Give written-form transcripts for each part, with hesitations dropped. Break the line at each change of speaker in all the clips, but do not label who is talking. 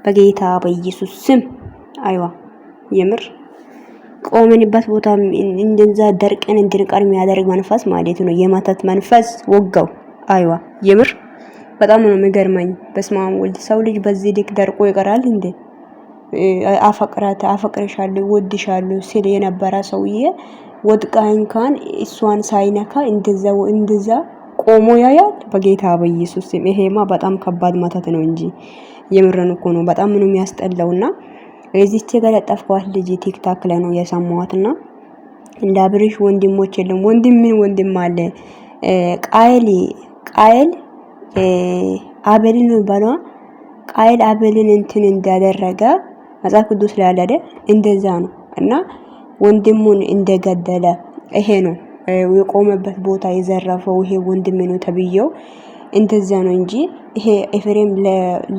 በጌታ በኢየሱስ ስም አይዋ የምር ቆመንበት ቦታ እንደዛ ደርቀን እንድንቀር የሚያደርግ መንፈስ ማለት ነው። የማታት መንፈስ ወጋው። አይዋ የምር በጣም ነው የሚገርመኝ። በስማም ወልድ ሰው ልጅ በዚህ ልክ ደርቆ ይቀራል እንዴ? አፈቅርሻለሁ ወድሻለሁ ሲል የነበረ ሰውዬ ወድቃ እንኳን እሷን ሳይነካ እንደዛ ቆሞ ያያል። በጌታ በኢየሱስ ስም ይሄማ በጣም ከባድ ማታት ነው እንጂ የምረን እኮ ነው። በጣም ነው የሚያስጠላውና እዚች ጋር ያጠፋዋት ልጅ ቲክታክ ላይ ነው የሰማዋትና እንደ አብርሽ ወንድሞች የለም። ወንድም አለ ቃየል አቤልን ነው ባለው ቃየል አቤልን እንትን እንዳደረገ መጽሐፍ ቅዱስ ላይ አለ አይደል? እንደዛ ነው እና ወንድሙን እንደገደለ ይሄ ነው የቆመበት ቦታ የዘረፈው ይሄ ወንድም ነው ተብየው እንደዛ ነው እንጂ ይሄ ኤፍሬም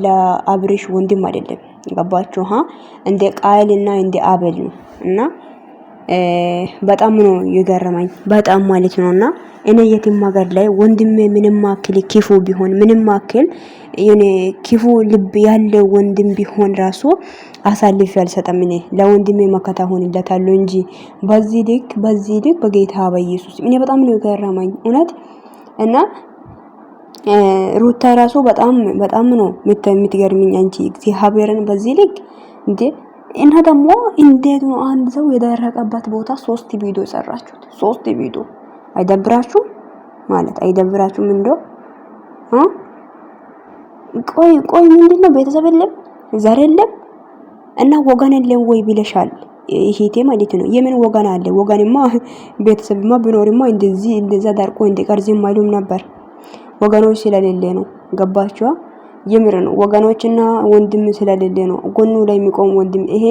ለአብርሽ ወንድም አይደለም። ገባችሁ? እንደ ቃየልና እንደ አቤል ነው እና በጣም ነው የገረመኝ በጣም ማለት ነውና እኔ የትም ሀገር ላይ ወንድሜ ምንም ማክል ክፉ ቢሆን ምንም ማክል የኔ ክፉ ልብ ያለው ወንድም ቢሆን ራሱ አሳልፌ አልሰጠም። እኔ ለወንድሜ መከታ ሆንለታለሁ እንጂ በዚህ ልክ በጌታ በኢየሱስ እኔ በጣም ነው የገረመኝ እውነት እና ሩታ ራሱ በጣም ነው የምትገርሚኝ አንቺ እግዚአብሔርን በዚህ ልክ እንዴ! እና ደግሞ እንዴት ነው አንድ ሰው የደረቀበት ቦታ 3 ቪዲዮ ሰራችሁት? 3 ቪዲዮ አይደብራችሁም? ማለት አይደብራችሁም? እንደው ቆይ ምንድነው ቤተሰብ የለም ዘር የለም እና ወገን የለም ወይ ብለሻል ይሄቴ ማለት ነው። የምን ወገን አለ? ወገንማ ቤተሰብማ ቢኖርማ እንደዛ ዳርቆ እንደቀርዝ ማይሉም ነበር። ወገኖች ስለሌለ ነው። ገባችኋ? የምር ነው። ወገኖችና ወንድም ስለሌለ ነው ጎኑ ላይ የሚቆም ወንድም። ይሄ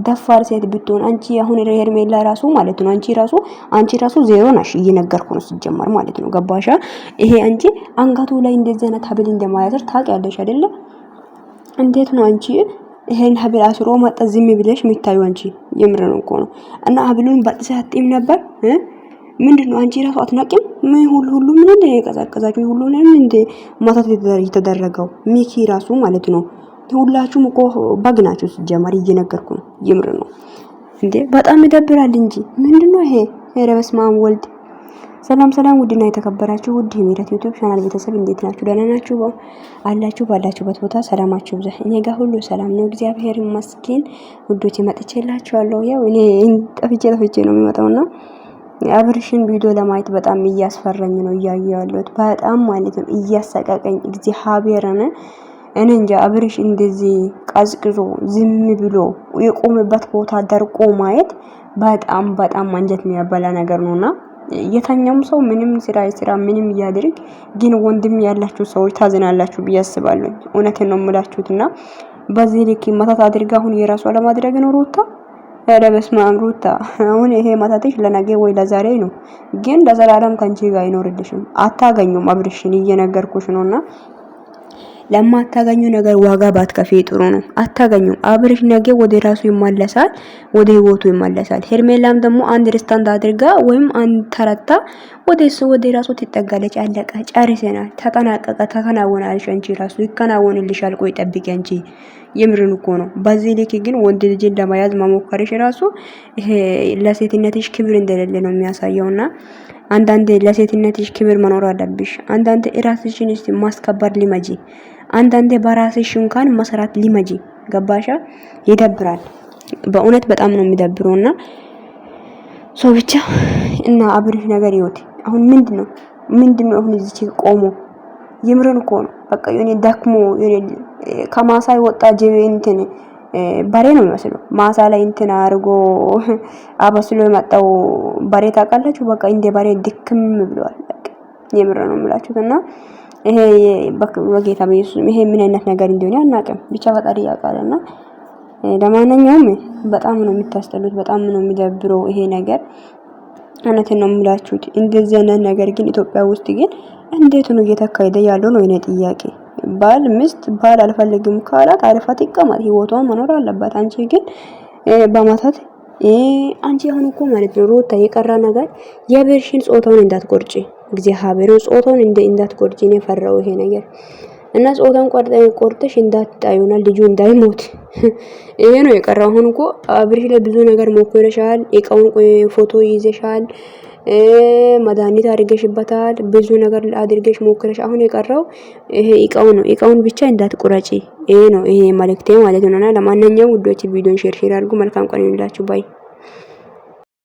ደፋር ሴት ብትሆን አንቺ አሁን ሄርሜላ ራሱ ማለት ነው አንቺ ራሱ ዜሮ ነሽ እየነገርኩ ነው ሲጀመር ማለት ነው። ገባሻ? ይሄ አንቺ አንገቱ ላይ እንደዚህ አይነት ሀብል እንደማያስር ታውቂያለሽ አይደለ? እንዴት ነው አንቺ ይሄን ሀብል አስሮ መጣ ዝም ብለሽ የምታዩ አንቺ? የምር ነው እኮ ነው። እና ሀብሉን በጥሰ አጥም ነበር ምንድነው? አንቺ ራሱ አትናቂም? ምን ሁሉ ምን እንደ የቀዘቀዛችሁ ሁሉ ምን እንደ ማታት የተደረገው ሚኪ ራሱ ማለት ነው። ሁላችሁም እኮ ባግናችሁ ሲጀመር እየነገርኩ ነው። የምር ነው እንዴ በጣም ይደብራል እንጂ ምንድነው ይሄ? ኧረ በስመ አብ ወልድ። ሰላም ውድና የተከበራችሁ ውድ የሜላት ዩቲዩብ ቻናል ቤተሰብ እንዴት ናችሁ? ደህና ናችሁ? አላችሁ ባላችሁበት ቦታ ሰላማችሁ ብዛ። እኔ ጋር ሁሉ ሰላም ነው እግዚአብሔር ይመስገን። ውዶቼ መጥቼላችኋለሁ። ያው እኔ ጠፍቼ ነው የሚመጣውና አብርሽን ቪዲዮ ለማየት በጣም እያስፈራኝ ነው እያየሁ ያለሁት በጣም ማለት ነው እያሰቀቀኝ እግዚአብሔርን እኔ እንጃ። አብርሽ እንደዚህ ቀዝቅዞ ዝም ብሎ የቆመበት ቦታ ደርቆ ማየት በጣም አንጀት የሚያበላ ነገር ነውና የተኛውም ሰው ምንም ስራ ምንም ያድርግ ግን ወንድም ያላችሁ ሰዎች ታዝናላችሁ ብዬ አስባለሁ። እውነቴን ነው የምላችሁትና በዚህ ልክ መታት አድርጋ አሁን የራሷ ለማድረግ ነው ሩታ። ኧረ በስመ አብ ሩታ፣ አሁን ይሄ ማታትሽ ለነገ ወይ ለዛሬ ነው፣ ግን ለዘላለም ካንቺ ጋር አይኖርልሽም። አታገኙም። አብርሽን እየነገርኩሽ ነውና ለማታገኙ ነገር ዋጋ ባትከፊ ጥሩ ነው። አታገኙም። አብርሽ ነገ ወደ ራሱ ይመለሳል፣ ወደ ህይወቱ ይመለሳል። ሄርሜላም ደግሞ አንድ ርስታንት አድርጋ ወይም አንድ ተረታ ወደ ራሱ ትጠጋለች። አለቀ፣ ጨርሰናል፣ ተጠናቀቀ፣ ተከናወናልሽ። አንቺ ራሱ ይከናወንልሻል። ቆይ ጠብቂ አንቺ። የምርን እኮ ነው። በዚህ ልክ ግን ወንድ ልጅን ለመያዝ መሞከርሽ ራሱ ይሄ ለሴትነትሽ ክብር እንደሌለ ነው የሚያሳየውና አንዳንዴ ለሴትነትሽ ክብር መኖር አለብሽ። አንዳንዴ ራስሽን ማስከበር ሊመጂ፣ አንዳንዴ በራስሽ እንኳን መስራት ሊመጂ። ገባሻ? ይደብራል በእውነት በጣም ነው የሚደብረውና ሰው ብቻ እና አብርሽ ነገር ይወት አሁን ምንድነው አሁን እዚህ ቆሞ የምርን እኮ ነው በቃ የኔ ዳክሞ የኔ ከማሳ ወጣ ጀቤ እንትን በሬ ነው የሚመስለው። ማሳ ላይ እንትን አርጎ አበስሎ የመጣው በሬ ታውቃላችሁ? በቃ እንደ በሬ ድክም ብሏል። በቃ የምር ነው የምላችሁና ይሄ በጌታ በኢየሱስ ይሄ ምን አይነት ነገር እንደሆነ አናውቅም። ብቻ ፈጣሪ ያውቃልና ለማንኛውም በጣም ነው የምታስጠሉት፣ በጣም ነው የሚደብረው ይሄ ነገር። እውነቴን ነው የምላችሁት። እንደዚህ አይነት ነገር ግን ኢትዮጵያ ውስጥ ግን እንዴት ነው እየተካሄደ ያለው ነው የኔ ጥያቄ። ባል አልፈልግም ካላት አሪፋ ትቀመጥ፣ ህይወቷን መኖር አለባት። አንቺ ግን በማታት አንቺ አሁን እኮ ማለት ነው ሩታ የቀራ ነገር የብርሽን ጾታውን እንዳትቆርጪ፣ እግዚአብሔር ጾታውን እንዳትቆርጪ ነው ፈራው ይሄ ነገር እና ጾታን ቆርጠሽ እንዳትጣዩና ልጁ እንዳይሞት ይሄ ነው የቀረው። አሁን እኮ አብርሽ ላይ ብዙ ነገር ሞክረሻል። የቀውን ፎቶ ይዘሻል፣ መድኃኒት አድርገሽበታል፣ ብዙ ነገር አድርገሽ ሞክረሽ አሁን የቀረው ይሄ እቃው ነው። እቃውን ብቻ እንዳትቆረጪ። ይሄ ነው ይሄ መልእክቴ ማለት ነውና ለማንኛውም ውዶች ቪዲዮን ሼር አድርጉ። መልካም ቀን ይሁንላችሁ ባይ